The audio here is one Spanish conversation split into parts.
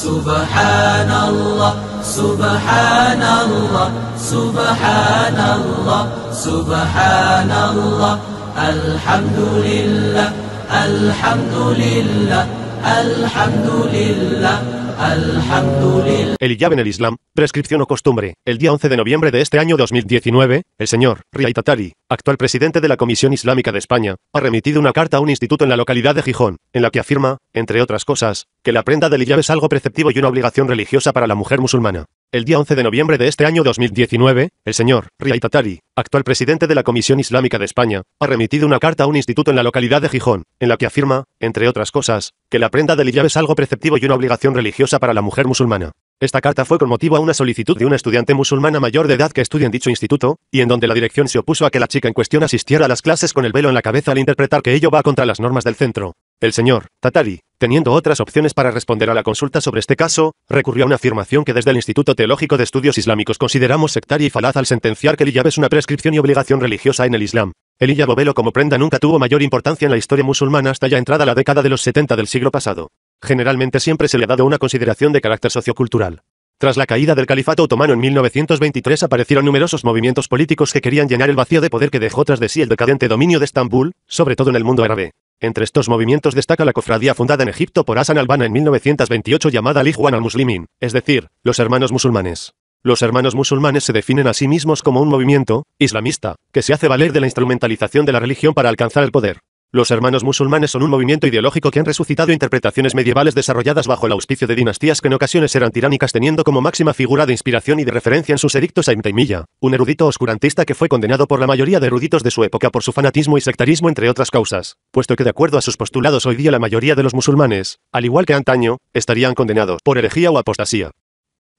Subhanallah, Subhanallah, Subhanallah, Subhanallah, Alhamdulillah, Alhamdulillah, Alhamdulillah, Alhamdulillah. El hijab en el Islam, prescripción o costumbre. El día 11 de noviembre de este año 2019, el señor Riay Tatari, actual presidente de la Comisión Islámica de España, ha remitido una carta a un instituto en la localidad de Gijón, en la que afirma, entre otras cosas, que la prenda del hijab es algo preceptivo y una obligación religiosa para la mujer musulmana. El día 11 de noviembre de este año 2019, el señor Riay Tatari, actual presidente de la Comisión Islámica de España, ha remitido una carta a un instituto en la localidad de Gijón, en la que afirma, entre otras cosas, que la prenda del hijab es algo preceptivo y una obligación religiosa para la mujer musulmana. Esta carta fue con motivo a una solicitud de una estudiante musulmana mayor de edad que estudia en dicho instituto, y en donde la dirección se opuso a que la chica en cuestión asistiera a las clases con el velo en la cabeza al interpretar que ello va contra las normas del centro. El señor Tatari, teniendo otras opciones para responder a la consulta sobre este caso, recurrió a una afirmación que desde el Instituto Teológico de Estudios Islámicos consideramos sectaria y falaz al sentenciar que el hijab es una prescripción y obligación religiosa en el Islam. El hijab o velo como prenda nunca tuvo mayor importancia en la historia musulmana hasta ya entrada la década de los 70 del siglo pasado. Generalmente siempre se le ha dado una consideración de carácter sociocultural. Tras la caída del califato otomano en 1923 aparecieron numerosos movimientos políticos que querían llenar el vacío de poder que dejó tras de sí el decadente dominio de Estambul, sobre todo en el mundo árabe. Entre estos movimientos destaca la cofradía fundada en Egipto por Hassan al-Banna en 1928 llamada al-Ikhwan al-Muslimin, es decir, los hermanos musulmanes. Los hermanos musulmanes se definen a sí mismos como un movimiento islamista, que se hace valer de la instrumentalización de la religión para alcanzar el poder. Los hermanos musulmanes son un movimiento ideológico que han resucitado interpretaciones medievales desarrolladas bajo el auspicio de dinastías que en ocasiones eran tiránicas, teniendo como máxima figura de inspiración y de referencia en sus edictos a Ibn Taymiyya, un erudito oscurantista que fue condenado por la mayoría de eruditos de su época por su fanatismo y sectarismo entre otras causas, puesto que de acuerdo a sus postulados hoy día la mayoría de los musulmanes, al igual que antaño, estarían condenados por herejía o apostasía.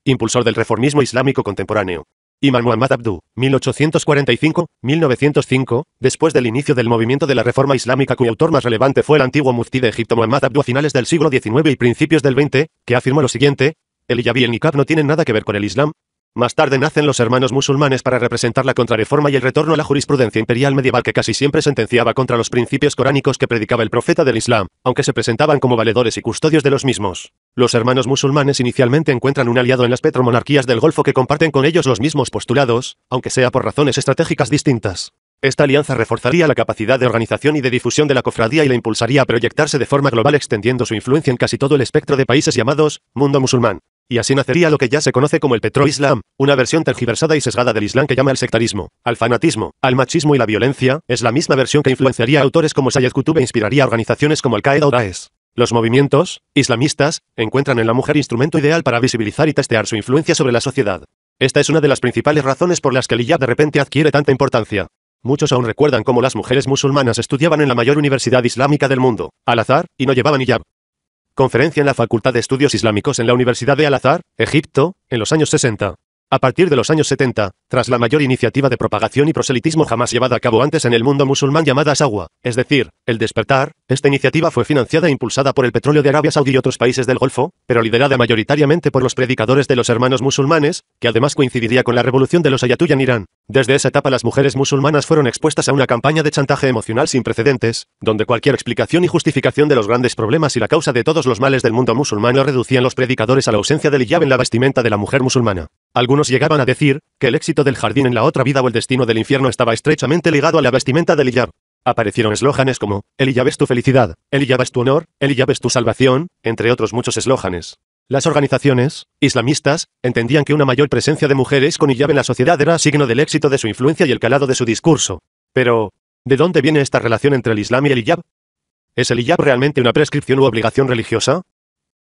Impulsor del reformismo islámico contemporáneo. Imam Muhammad Abduh, 1845-1905, después del inicio del movimiento de la reforma islámica cuyo autor más relevante fue el antiguo muftí de Egipto Muhammad Abduh a finales del siglo XIX y principios del XX, que afirmó lo siguiente: el hijab y el niqab no tienen nada que ver con el Islam. Más tarde nacen los hermanos musulmanes para representar la contrarreforma y el retorno a la jurisprudencia imperial medieval que casi siempre sentenciaba contra los principios coránicos que predicaba el profeta del Islam, aunque se presentaban como valedores y custodios de los mismos. Los hermanos musulmanes inicialmente encuentran un aliado en las petromonarquías del Golfo que comparten con ellos los mismos postulados, aunque sea por razones estratégicas distintas. Esta alianza reforzaría la capacidad de organización y de difusión de la cofradía y la impulsaría a proyectarse de forma global extendiendo su influencia en casi todo el espectro de países llamados mundo musulmán. Y así nacería lo que ya se conoce como el petro-islam, una versión tergiversada y sesgada del Islam que llama al sectarismo, al fanatismo, al machismo y la violencia. Es la misma versión que influenciaría a autores como Sayyid Qutb e inspiraría a organizaciones como Al-Qaeda o Daesh. Los movimientos islamistas encuentran en la mujer instrumento ideal para visibilizar y testear su influencia sobre la sociedad. Esta es una de las principales razones por las que el hijab de repente adquiere tanta importancia. Muchos aún recuerdan cómo las mujeres musulmanas estudiaban en la mayor universidad islámica del mundo, Al-Azhar, y no llevaban hijab. Conferencia en la Facultad de Estudios Islámicos en la Universidad de Al-Azhar, Egipto, en los años 60. A partir de los años 70, tras la mayor iniciativa de propagación y proselitismo jamás llevada a cabo antes en el mundo musulmán llamada Sawa, es decir, el despertar, esta iniciativa fue financiada e impulsada por el petróleo de Arabia Saudí y otros países del Golfo, pero liderada mayoritariamente por los predicadores de los hermanos musulmanes, que además coincidiría con la revolución de los ayatullah en Irán. Desde esa etapa las mujeres musulmanas fueron expuestas a una campaña de chantaje emocional sin precedentes, donde cualquier explicación y justificación de los grandes problemas y la causa de todos los males del mundo musulmán reducían los predicadores a la ausencia del hijab en la vestimenta de la mujer musulmana. Algunos llegaban a decir que el éxito del jardín en la otra vida o el destino del infierno estaba estrechamente ligado a la vestimenta del hijab. Aparecieron eslóganes como, el hijab es tu felicidad, el hijab es tu honor, el hijab es tu salvación, entre otros muchos eslóganes. Las organizaciones islamistas entendían que una mayor presencia de mujeres con hijab en la sociedad era signo del éxito de su influencia y el calado de su discurso. Pero, ¿de dónde viene esta relación entre el Islam y el hijab? ¿Es el hijab realmente una prescripción u obligación religiosa?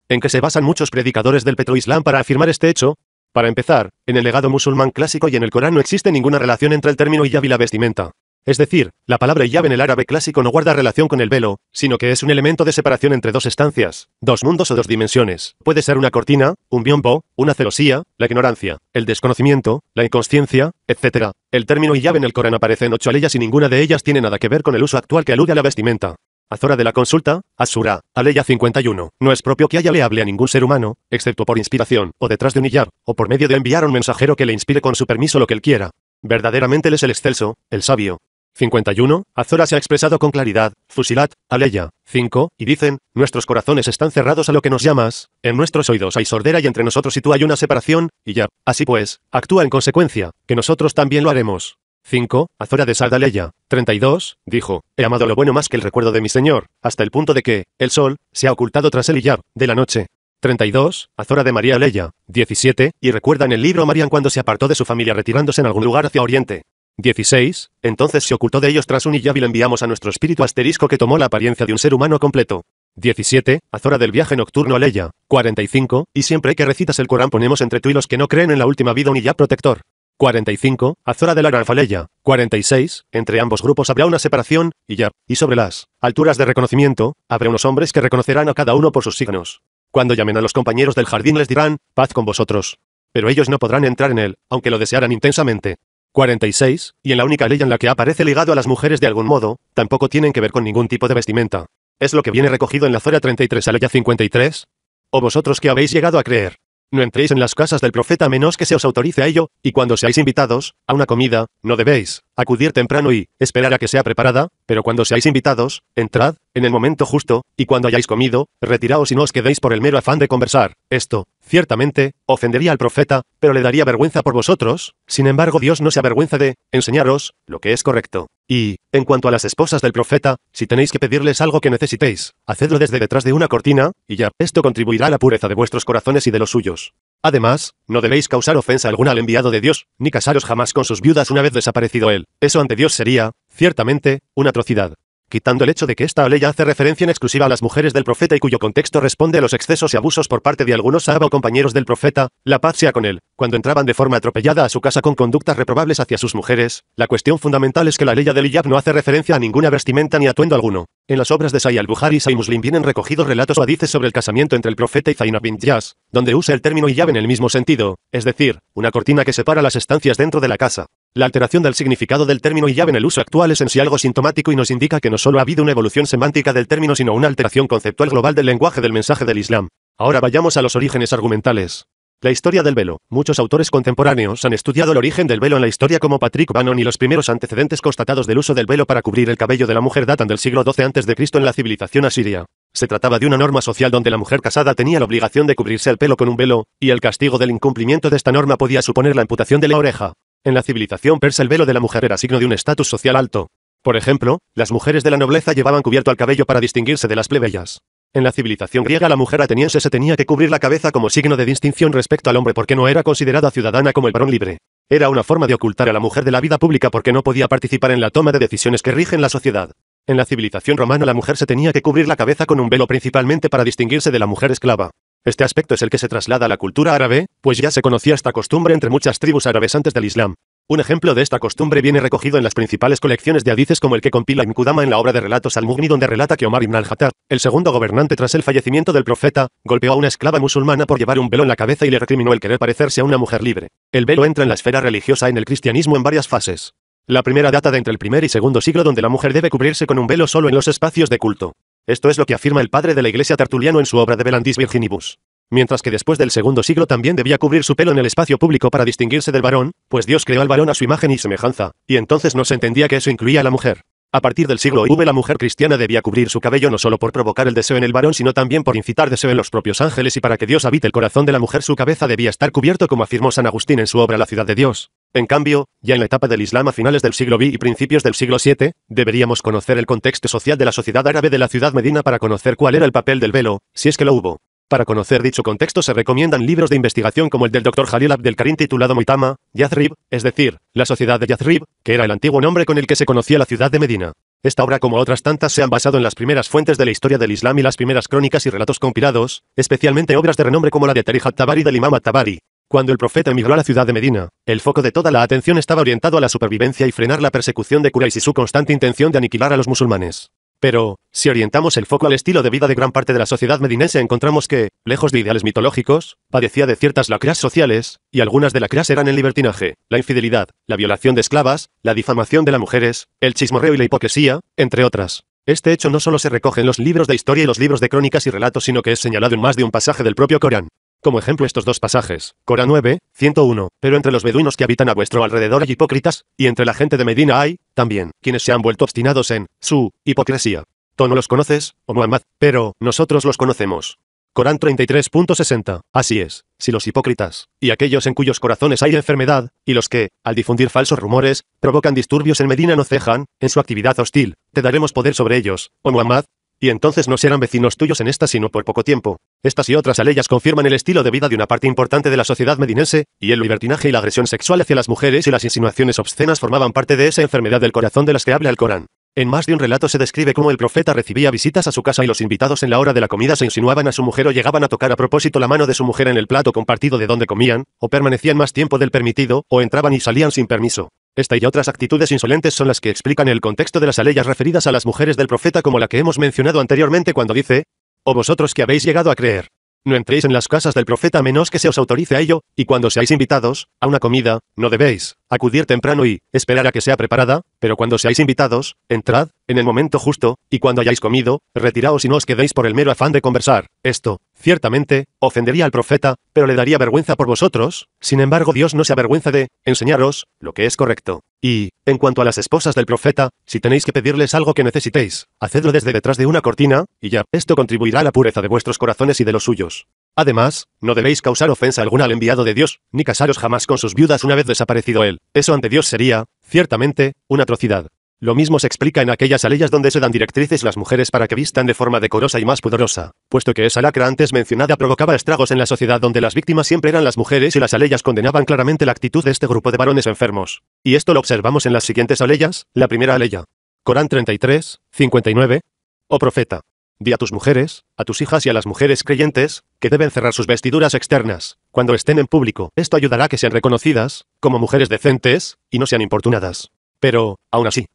¿En qué se basan muchos predicadores del petroislam para afirmar este hecho? Para empezar, en el legado musulmán clásico y en el Corán no existe ninguna relación entre el término hijab y la vestimenta. Es decir, la palabra hijab en el árabe clásico no guarda relación con el velo, sino que es un elemento de separación entre dos estancias, dos mundos o dos dimensiones. Puede ser una cortina, un biombo, una celosía, la ignorancia, el desconocimiento, la inconsciencia, etc. El término hijab en el Corán aparece en 8 aleyas y ninguna de ellas tiene nada que ver con el uso actual que alude a la vestimenta. Azora de la consulta, As-Sura, Aleya 51. No es propio que Aya le hable a ningún ser humano, excepto por inspiración, o detrás de un hijab, o por medio de enviar a un mensajero que le inspire con su permiso lo que él quiera. Verdaderamente él es el excelso, el sabio. 51. Azora se ha expresado con claridad, Fusilat, Aleya. 5. Y dicen, nuestros corazones están cerrados a lo que nos llamas, en nuestros oídos hay sordera y entre nosotros y tú hay una separación, y ya. Así pues, actúa en consecuencia, que nosotros también lo haremos. 5. Azora de Sard Aleya. 32. Dijo, he amado lo bueno más que el recuerdo de mi Señor, hasta el punto de que, el sol, se ha ocultado tras el hiyab, de la noche. 32. Azora de María Aleya. 17. Y recuerda en el libro Marian cuando se apartó de su familia retirándose en algún lugar hacia oriente. 16. Entonces se ocultó de ellos tras un hiyab y le enviamos a nuestro espíritu asterisco que tomó la apariencia de un ser humano completo. 17. Azora del viaje nocturno Aleya. 45. Y siempre que recitas el Corán ponemos entre tú y los que no creen en la última vida un hiyab protector. 45. Azora del Araf Aleya. 46. Entre ambos grupos habrá una separación, hiyab, y sobre las alturas de reconocimiento, habrá unos hombres que reconocerán a cada uno por sus signos. Cuando llamen a los compañeros del jardín les dirán, paz con vosotros. Pero ellos no podrán entrar en él, aunque lo desearan intensamente. 46. Y en la única ley en la que aparece ligado a las mujeres de algún modo, tampoco tienen que ver con ningún tipo de vestimenta. Es lo que viene recogido en la Zora 33 Aleya 53. ¿O vosotros que habéis llegado a creer? No entréis en las casas del profeta a menos que se os autorice a ello, y cuando seáis invitados, a una comida, no debéis acudir temprano y esperar a que sea preparada, pero cuando seáis invitados, entrad, en el momento justo, y cuando hayáis comido, retiraos y no os quedéis por el mero afán de conversar. Esto, ciertamente, ofendería al profeta, pero le daría vergüenza por vosotros. Sin embargo, Dios no se avergüenza de enseñaros lo que es correcto. Y, en cuanto a las esposas del profeta, si tenéis que pedirles algo que necesitéis, hacedlo desde detrás de una cortina, y ya, esto contribuirá a la pureza de vuestros corazones y de los suyos. Además, no debéis causar ofensa alguna al enviado de Dios, ni casaros jamás con sus viudas una vez desaparecido él. Eso ante Dios sería, ciertamente, una atrocidad. Quitando el hecho de que esta ley hace referencia en exclusiva a las mujeres del profeta y cuyo contexto responde a los excesos y abusos por parte de algunos sahaba o compañeros del profeta, la paz sea con él, cuando entraban de forma atropellada a su casa con conductas reprobables hacia sus mujeres, la cuestión fundamental es que la ley del hiyab no hace referencia a ninguna vestimenta ni atuendo alguno. En las obras de Sahih al-Bukhari y Sahih Muslim vienen recogidos relatos o hadices sobre el casamiento entre el profeta y Zainab bint Jahsh, donde usa el término hiyab en el mismo sentido, es decir, una cortina que separa las estancias dentro de la casa. La alteración del significado del término hiyab en el uso actual es en sí algo sintomático y nos indica que no solo ha habido una evolución semántica del término sino una alteración conceptual global del lenguaje del mensaje del Islam. Ahora vayamos a los orígenes argumentales. La historia del velo. Muchos autores contemporáneos han estudiado el origen del velo en la historia como Patrick Bannon y los primeros antecedentes constatados del uso del velo para cubrir el cabello de la mujer datan del siglo XII a.C. en la civilización asiria. Se trataba de una norma social donde la mujer casada tenía la obligación de cubrirse el pelo con un velo, y el castigo del incumplimiento de esta norma podía suponer la amputación de la oreja. En la civilización persa el velo de la mujer era signo de un estatus social alto. Por ejemplo, las mujeres de la nobleza llevaban cubierto el cabello para distinguirse de las plebeyas. En la civilización griega la mujer ateniense se tenía que cubrir la cabeza como signo de distinción respecto al hombre porque no era considerada ciudadana como el varón libre. Era una forma de ocultar a la mujer de la vida pública porque no podía participar en la toma de decisiones que rigen la sociedad. En la civilización romana la mujer se tenía que cubrir la cabeza con un velo principalmente para distinguirse de la mujer esclava. Este aspecto es el que se traslada a la cultura árabe, pues ya se conocía esta costumbre entre muchas tribus árabes antes del Islam. Un ejemplo de esta costumbre viene recogido en las principales colecciones de hadices como el que compila Ibn Qudama en la obra de relatos al-Mughni donde relata que Omar ibn al-Khattab, el segundo gobernante tras el fallecimiento del profeta, golpeó a una esclava musulmana por llevar un velo en la cabeza y le recriminó el querer parecerse a una mujer libre. El velo entra en la esfera religiosa en el cristianismo en varias fases. La primera data de entre el primer y segundo siglo donde la mujer debe cubrirse con un velo solo en los espacios de culto. Esto es lo que afirma el padre de la iglesia Tertuliano en su obra de Belandis Virginibus. Mientras que después del segundo siglo también debía cubrir su pelo en el espacio público para distinguirse del varón, pues Dios creó al varón a su imagen y semejanza, y entonces no se entendía que eso incluía a la mujer. A partir del siglo IV la mujer cristiana debía cubrir su cabello no solo por provocar el deseo en el varón sino también por incitar deseo en los propios ángeles y para que Dios habite el corazón de la mujer su cabeza debía estar cubierto como afirmó San Agustín en su obra La ciudad de Dios. En cambio, ya en la etapa del Islam a finales del siglo V y principios del siglo VII, deberíamos conocer el contexto social de la sociedad árabe de la ciudad Medina para conocer cuál era el papel del velo, si es que lo hubo. Para conocer dicho contexto se recomiendan libros de investigación como el del Dr. Jalil Abdelkarim titulado Muitama, Yathrib, es decir, la sociedad de Yathrib, que era el antiguo nombre con el que se conocía la ciudad de Medina. Esta obra como otras tantas se han basado en las primeras fuentes de la historia del Islam y las primeras crónicas y relatos compilados, especialmente obras de renombre como la de Tarikh at-Tabari del Imam at-Tabari. Cuando el profeta emigró a la ciudad de Medina, el foco de toda la atención estaba orientado a la supervivencia y frenar la persecución de Quraysh y su constante intención de aniquilar a los musulmanes. Pero, si orientamos el foco al estilo de vida de gran parte de la sociedad medinense encontramos que, lejos de ideales mitológicos, padecía de ciertas lacras sociales, y algunas de lacras eran el libertinaje, la infidelidad, la violación de esclavas, la difamación de las mujeres, el chismorreo y la hipocresía, entre otras. Este hecho no solo se recoge en los libros de historia y los libros de crónicas y relatos sino que es señalado en más de un pasaje del propio Corán. Como ejemplo estos dos pasajes. Corán 9, 101. Pero entre los beduinos que habitan a vuestro alrededor hay hipócritas, y entre la gente de Medina hay, también, quienes se han vuelto obstinados en su hipocresía. Tú no los conoces, oh Muhammad, pero nosotros los conocemos. Corán 33.60. Así es, si los hipócritas, y aquellos en cuyos corazones hay enfermedad, y los que, al difundir falsos rumores, provocan disturbios en Medina no cejan, en su actividad hostil, te daremos poder sobre ellos, oh Muhammad, y entonces no serán vecinos tuyos en esta sino por poco tiempo. Estas y otras aleyas confirman el estilo de vida de una parte importante de la sociedad medinense, y el libertinaje y la agresión sexual hacia las mujeres y las insinuaciones obscenas formaban parte de esa enfermedad del corazón de las que habla el Corán. En más de un relato se describe cómo el profeta recibía visitas a su casa y los invitados en la hora de la comida se insinuaban a su mujer o llegaban a tocar a propósito la mano de su mujer en el plato compartido de donde comían, o permanecían más tiempo del permitido, o entraban y salían sin permiso. Esta y otras actitudes insolentes son las que explican el contexto de las aleyas referidas a las mujeres del profeta como la que hemos mencionado anteriormente cuando dice, «O vosotros que habéis llegado a creer. No entréis en las casas del profeta a menos que se os autorice a ello, y cuando seáis invitados a una comida, no debéis acudir temprano y esperar a que sea preparada, pero cuando seáis invitados, entrad en el momento justo, y cuando hayáis comido, retiraos y no os quedéis por el mero afán de conversar. Esto, ciertamente, ofendería al profeta, pero le daría vergüenza por vosotros. Sin embargo, Dios no se avergüenza de enseñaros lo que es correcto. Y, en cuanto a las esposas del profeta, si tenéis que pedirles algo que necesitéis, hacedlo desde detrás de una cortina, y ya, esto contribuirá a la pureza de vuestros corazones y de los suyos. Además, no debéis causar ofensa alguna al enviado de Dios, ni casaros jamás con sus viudas una vez desaparecido él. Eso ante Dios sería, ciertamente, una atrocidad. Lo mismo se explica en aquellas aleyas donde se dan directrices las mujeres para que vistan de forma decorosa y más pudorosa, puesto que esa lacra antes mencionada provocaba estragos en la sociedad donde las víctimas siempre eran las mujeres y las aleyas condenaban claramente la actitud de este grupo de varones enfermos. Y esto lo observamos en las siguientes aleyas. La primera aleya. Corán 33, 59. Oh profeta, di a tus mujeres, a tus hijas y a las mujeres creyentes, que deben cerrar sus vestiduras externas, cuando estén en público. Esto ayudará a que sean reconocidas, como mujeres decentes, y no sean importunadas. Pero, aún así,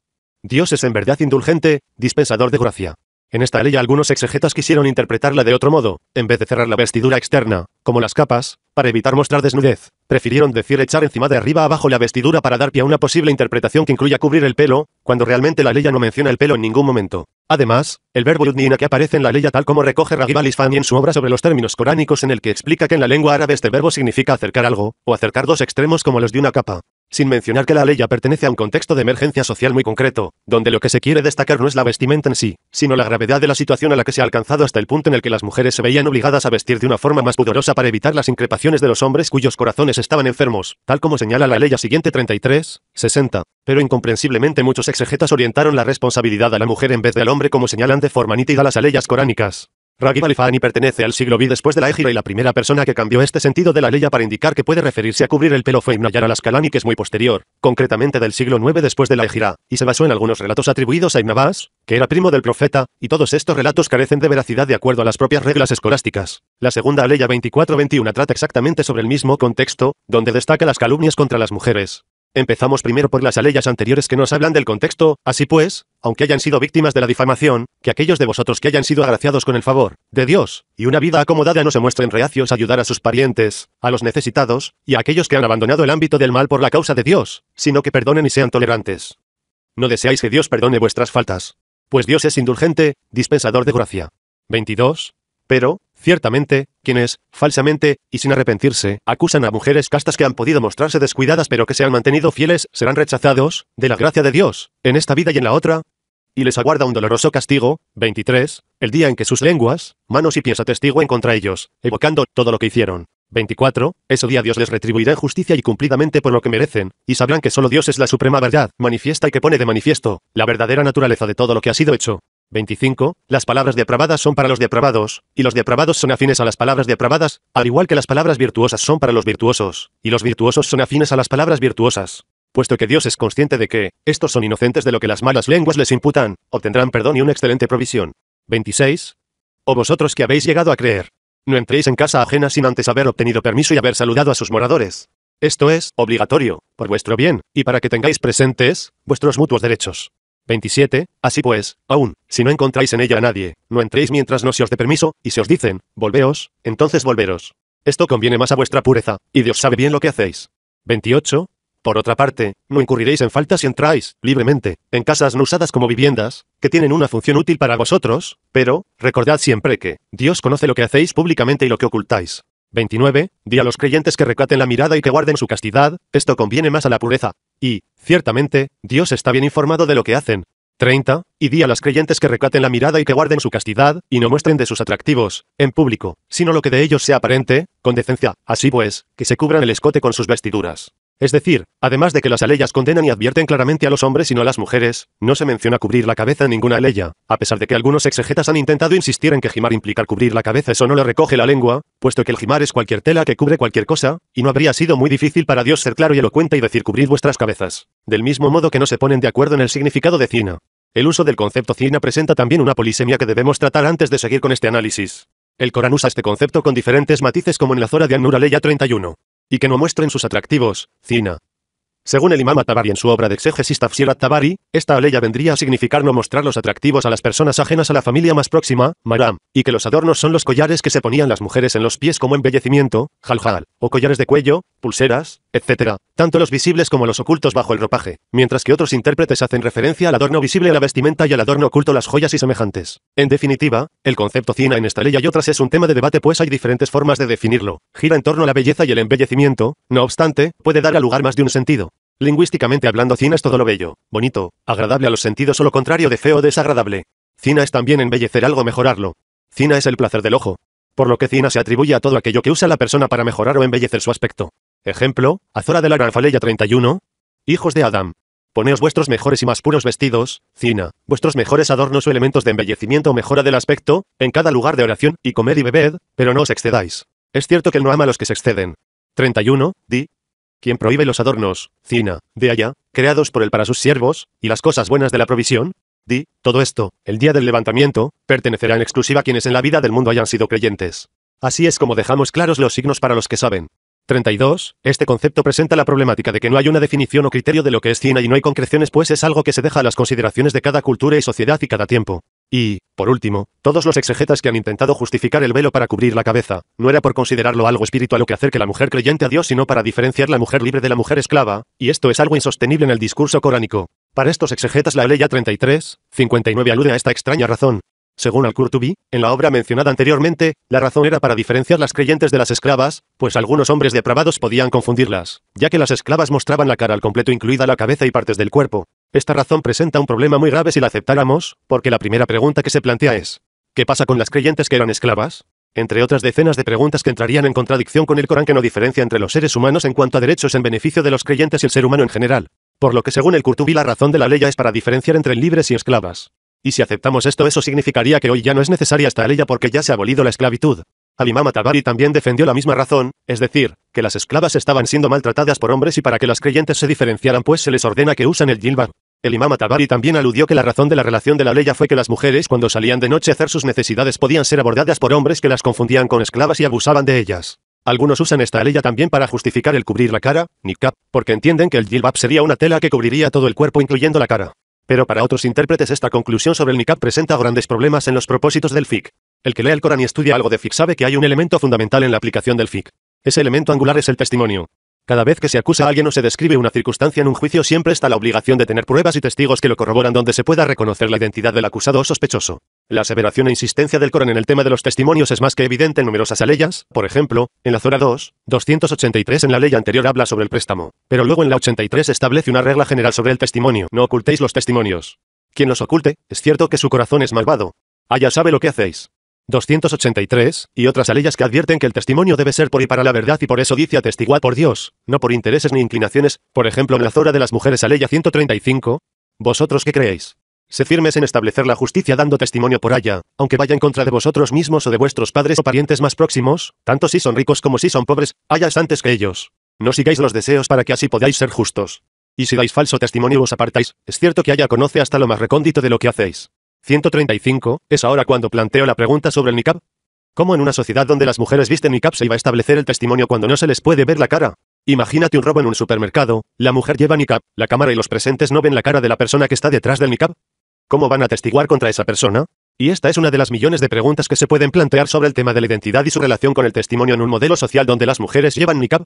Dios es en verdad indulgente, dispensador de gracia. En esta ley algunos exegetas quisieron interpretarla de otro modo, en vez de cerrar la vestidura externa, como las capas, para evitar mostrar desnudez, prefirieron decir echar encima de arriba abajo la vestidura para dar pie a una posible interpretación que incluya cubrir el pelo, cuando realmente la ley no menciona el pelo en ningún momento. Además, el verbo yudnina que aparece en la ley tal como recoge Raghib al-Isfahani en su obra sobre los términos coránicos en el que explica que en la lengua árabe este verbo significa acercar algo, o acercar dos extremos como los de una capa. Sin mencionar que la ley pertenece a un contexto de emergencia social muy concreto, donde lo que se quiere destacar no es la vestimenta en sí, sino la gravedad de la situación a la que se ha alcanzado hasta el punto en el que las mujeres se veían obligadas a vestir de una forma más pudorosa para evitar las increpaciones de los hombres cuyos corazones estaban enfermos, tal como señala la ley siguiente 33, 60. Pero incomprensiblemente muchos exegetas orientaron la responsabilidad a la mujer en vez del hombre como señalan de forma nítida las aleyas coránicas. Raghib al-Isfahani pertenece al siglo V después de la Égira y la primera persona que cambió este sentido de la ley para indicar que puede referirse a cubrir el pelo fue Ibn Hajar al-Asqalani, que es muy posterior, concretamente del siglo IX después de la Égira, y se basó en algunos relatos atribuidos a Ibn Abbas, que era primo del profeta, y todos estos relatos carecen de veracidad de acuerdo a las propias reglas escolásticas. La segunda ley 24-21 trata exactamente sobre el mismo contexto, donde destaca las calumnias contra las mujeres. Empezamos primero por las aleyas anteriores que nos hablan del contexto. Así pues, aunque hayan sido víctimas de la difamación, que aquellos de vosotros que hayan sido agraciados con el favor de Dios y una vida acomodada no se muestren reacios a ayudar a sus parientes, a los necesitados, y a aquellos que han abandonado el ámbito del mal por la causa de Dios, sino que perdonen y sean tolerantes. No deseáis que Dios perdone vuestras faltas, pues Dios es indulgente, dispensador de gracia. 22. Pero, ciertamente, quienes, falsamente, y sin arrepentirse, acusan a mujeres castas que han podido mostrarse descuidadas pero que se han mantenido fieles, serán rechazados, de la gracia de Dios, en esta vida y en la otra, y les aguarda un doloroso castigo. 23. El día en que sus lenguas, manos y pies atestiguen contra ellos, evocando todo lo que hicieron. 24. Ese día Dios les retribuirá en justicia y cumplidamente por lo que merecen, y sabrán que solo Dios es la suprema verdad, manifiesta y que pone de manifiesto la verdadera naturaleza de todo lo que ha sido hecho. 25. Las palabras depravadas son para los depravados, y los depravados son afines a las palabras depravadas, al igual que las palabras virtuosas son para los virtuosos, y los virtuosos son afines a las palabras virtuosas. Puesto que Dios es consciente de que estos son inocentes de lo que las malas lenguas les imputan, obtendrán perdón y una excelente provisión. 26. O vosotros que habéis llegado a creer, no entréis en casa ajena sin antes haber obtenido permiso y haber saludado a sus moradores. Esto es obligatorio, por vuestro bien, y para que tengáis presentes vuestros mutuos derechos. 27. Así pues, aún, si no encontráis en ella a nadie, no entréis mientras no se os dé permiso, y se os dicen, volveos, entonces volveros. Esto conviene más a vuestra pureza, y Dios sabe bien lo que hacéis. 28. Por otra parte, no incurriréis en faltas si entráis, libremente, en casas no usadas como viviendas, que tienen una función útil para vosotros, pero, recordad siempre que, Dios conoce lo que hacéis públicamente y lo que ocultáis. 29. Di a los creyentes que recaten la mirada y que guarden su castidad, esto conviene más a la pureza. Y, ciertamente, Dios está bien informado de lo que hacen. 30. Y di a las creyentes que recaten la mirada y que guarden su castidad, y no muestren de sus atractivos, en público, sino lo que de ellos sea aparente, con decencia, así pues, que se cubran el escote con sus vestiduras. Es decir, además de que las aleyas condenan y advierten claramente a los hombres y no a las mujeres, no se menciona cubrir la cabeza en ninguna aleya, a pesar de que algunos exegetas han intentado insistir en que jimar implica cubrir la cabeza, eso no lo recoge la lengua, puesto que el jimar es cualquier tela que cubre cualquier cosa, y no habría sido muy difícil para Dios ser claro y elocuente y decir cubrid vuestras cabezas. Del mismo modo que no se ponen de acuerdo en el significado de zina. El uso del concepto zina presenta también una polisemia que debemos tratar antes de seguir con este análisis. El Corán usa este concepto con diferentes matices como en la Zora de An-Nur aleya 31. Y que no muestren sus atractivos, zina. Según el imam at-Tabari en su obra de exégesis Tafsir at-Tabari, esta aleya vendría a significar no mostrar los atractivos a las personas ajenas a la familia más próxima, maram, y que los adornos son los collares que se ponían las mujeres en los pies como embellecimiento, jaljal, o collares de cuello, pulseras, etc., tanto los visibles como los ocultos bajo el ropaje, mientras que otros intérpretes hacen referencia al adorno visible a la vestimenta y al adorno oculto las joyas y semejantes. En definitiva, el concepto zina en esta aleya y otras es un tema de debate pues hay diferentes formas de definirlo, gira en torno a la belleza y el embellecimiento, no obstante, puede dar a lugar más de un sentido. Lingüísticamente hablando, zina es todo lo bello, bonito, agradable a los sentidos o lo contrario de feo o desagradable. Zina es también embellecer algo, mejorarlo. Zina es el placer del ojo. Por lo que zina se atribuye a todo aquello que usa la persona para mejorar o embellecer su aspecto. Ejemplo, Azora del Araf aleya 31. Hijos de Adam. Poneos vuestros mejores y más puros vestidos, zina, vuestros mejores adornos o elementos de embellecimiento o mejora del aspecto, en cada lugar de oración, y comed y bebed, pero no os excedáis. Es cierto que él no ama a los que se exceden. 31. Di. Quien prohíbe los adornos, zina, de allá, creados por él para sus siervos, y las cosas buenas de la provisión, di, todo esto, el día del levantamiento, pertenecerá en exclusiva a quienes en la vida del mundo hayan sido creyentes. Así es como dejamos claros los signos para los que saben. 32. Este concepto presenta la problemática de que no hay una definición o criterio de lo que es zina y no hay concreciones pues es algo que se deja a las consideraciones de cada cultura y sociedad y cada tiempo. Y, por último, todos los exegetas que han intentado justificar el velo para cubrir la cabeza, no era por considerarlo algo espiritual o que acerque la mujer creyente a Dios sino para diferenciar la mujer libre de la mujer esclava, y esto es algo insostenible en el discurso coránico. Para estos exegetas la aleya 33, 59 alude a esta extraña razón. Según al-Qurtubi, en la obra mencionada anteriormente, la razón era para diferenciar las creyentes de las esclavas, pues algunos hombres depravados podían confundirlas, ya que las esclavas mostraban la cara al completo incluida la cabeza y partes del cuerpo. Esta razón presenta un problema muy grave si la aceptáramos, porque la primera pregunta que se plantea es, ¿qué pasa con las creyentes que eran esclavas? Entre otras decenas de preguntas que entrarían en contradicción con el Corán que no diferencia entre los seres humanos en cuanto a derechos en beneficio de los creyentes y el ser humano en general. Por lo que según el Qurtubi la razón de la ley es para diferenciar entre libres y esclavas. Y si aceptamos esto eso significaría que hoy ya no es necesaria esta ley porque ya se ha abolido la esclavitud. Al-Imam at-Tabari también defendió la misma razón, es decir, que las esclavas estaban siendo maltratadas por hombres y para que las creyentes se diferenciaran pues se les ordena que usen el jilbab. El Imam at-Tabari también aludió que la razón de la relación de la ley fue que las mujeres cuando salían de noche a hacer sus necesidades podían ser abordadas por hombres que las confundían con esclavas y abusaban de ellas. Algunos usan esta ley también para justificar el cubrir la cara, niqab, porque entienden que el jilbab sería una tela que cubriría todo el cuerpo incluyendo la cara. Pero para otros intérpretes esta conclusión sobre el niqab presenta grandes problemas en los propósitos del fiqh. El que lee el Corán y estudia algo de fiqh sabe que hay un elemento fundamental en la aplicación del fiqh. Ese elemento angular es el testimonio. Cada vez que se acusa a alguien o se describe una circunstancia en un juicio siempre está la obligación de tener pruebas y testigos que lo corroboran donde se pueda reconocer la identidad del acusado o sospechoso. La aseveración e insistencia del Corán en el tema de los testimonios es más que evidente en numerosas aleyas, por ejemplo, en la Zora 2, 283 en la ley anterior habla sobre el préstamo, pero luego en la 83 establece una regla general sobre el testimonio, no ocultéis los testimonios. Quien los oculte, es cierto que su corazón es malvado. Ya sabe lo que hacéis. 283, y otras aleyas que advierten que el testimonio debe ser por y para la verdad y por eso dice atestiguad por Dios, no por intereses ni inclinaciones, por ejemplo en la Zora de las mujeres aleya 135. ¿Vosotros qué creéis? Sé firmes en establecer la justicia dando testimonio por ella, aunque vaya en contra de vosotros mismos o de vuestros padres o parientes más próximos, tanto si son ricos como si son pobres, hayáis antes que ellos. No sigáis los deseos para que así podáis ser justos. Y si dais falso testimonio os apartáis, es cierto que ella conoce hasta lo más recóndito de lo que hacéis. 135, es ahora cuando planteo la pregunta sobre el niqab. ¿Cómo en una sociedad donde las mujeres visten niqab se iba a establecer el testimonio cuando no se les puede ver la cara? Imagínate un robo en un supermercado, la mujer lleva niqab, la cámara y los presentes no ven la cara de la persona que está detrás del niqab. ¿Cómo van a atestiguar contra esa persona? Y esta es una de las millones de preguntas que se pueden plantear sobre el tema de la identidad y su relación con el testimonio en un modelo social donde las mujeres llevan niqab.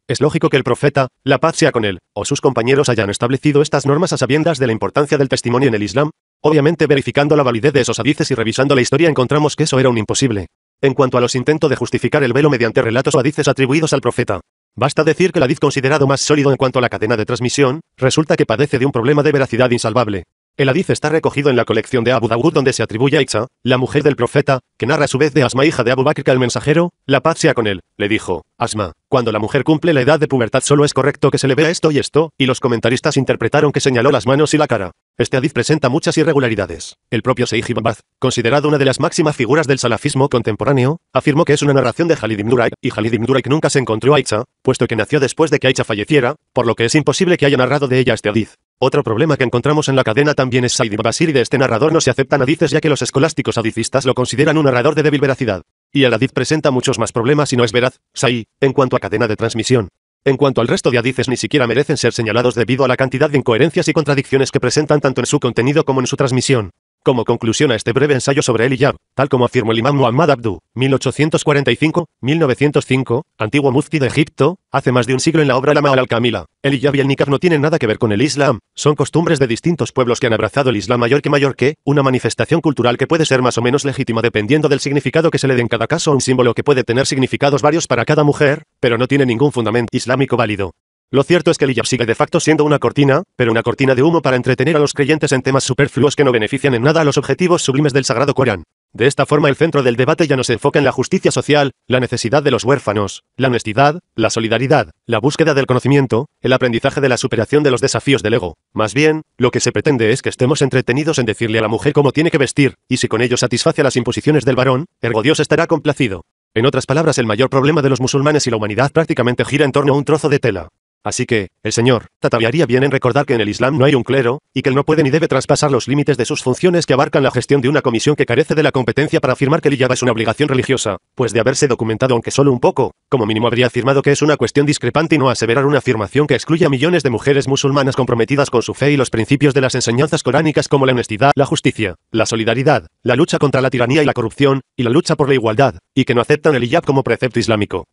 Es lógico que el profeta, la paz sea con él, o sus compañeros hayan establecido estas normas a sabiendas de la importancia del testimonio en el Islam. Obviamente verificando la validez de esos hadices y revisando la historia encontramos que eso era un imposible. En cuanto a los intentos de justificar el velo mediante relatos o hadices atribuidos al profeta, basta decir que el hadith considerado más sólido en cuanto a la cadena de transmisión, resulta que padece de un problema de veracidad insalvable. El hadith está recogido en la colección de Abu Dawud donde se atribuye a Aisha, la mujer del profeta, que narra a su vez de Asma hija de Abu Bakr que el mensajero, la paz sea con él, le dijo: Asma, cuando la mujer cumple la edad de pubertad solo es correcto que se le vea esto, y los comentaristas interpretaron que señaló las manos y la cara. Este hadith presenta muchas irregularidades. El propio Seij ibn Baz, considerado una de las máximas figuras del salafismo contemporáneo, afirmó que es una narración de Khalid ibn Duraik, y Khalid ibn Duraik nunca se encontró a Aisha, puesto que nació después de que Aisha falleciera, por lo que es imposible que haya narrado de ella este hadith. Otro problema que encontramos en la cadena también es Said ibn Basir, y de este narrador no se aceptan hadices ya que los escolásticos hadicistas lo consideran un narrador de débil veracidad. Y el hadith presenta muchos más problemas y no es veraz, Said, en cuanto a cadena de transmisión. En cuanto al resto de hadices ni siquiera merecen ser señalados debido a la cantidad de incoherencias y contradicciones que presentan tanto en su contenido como en su transmisión. Como conclusión a este breve ensayo sobre el hijab, tal como afirmó el imam Muhammad Abdu, 1845-1905, antiguo mufti de Egipto, hace más de un siglo en la obra Lama al-Kamila, el hijab y el niqab no tienen nada que ver con el Islam, son costumbres de distintos pueblos que han abrazado el Islam mayor que, una manifestación cultural que puede ser más o menos legítima dependiendo del significado que se le dé en cada caso, un símbolo que puede tener significados varios para cada mujer, pero no tiene ningún fundamento islámico válido. Lo cierto es que el hijab sigue de facto siendo una cortina, pero una cortina de humo para entretener a los creyentes en temas superfluos que no benefician en nada a los objetivos sublimes del Sagrado Corán. De esta forma el centro del debate ya no se enfoca en la justicia social, la necesidad de los huérfanos, la honestidad, la solidaridad, la búsqueda del conocimiento, el aprendizaje de la superación de los desafíos del ego. Más bien, lo que se pretende es que estemos entretenidos en decirle a la mujer cómo tiene que vestir, y si con ello satisface las imposiciones del varón, ergo Dios estará complacido. En otras palabras, el mayor problema de los musulmanes y la humanidad prácticamente gira en torno a un trozo de tela. Así que, el Señor, haría bien en recordar que en el Islam no hay un clero, y que él no puede ni debe traspasar los límites de sus funciones que abarcan la gestión de una comisión que carece de la competencia para afirmar que el hijab es una obligación religiosa, pues de haberse documentado aunque solo un poco, como mínimo habría afirmado que es una cuestión discrepante y no aseverar una afirmación que excluye a millones de mujeres musulmanas comprometidas con su fe y los principios de las enseñanzas coránicas como la honestidad, la justicia, la solidaridad, la lucha contra la tiranía y la corrupción, y la lucha por la igualdad, y que no aceptan el hijab como precepto islámico.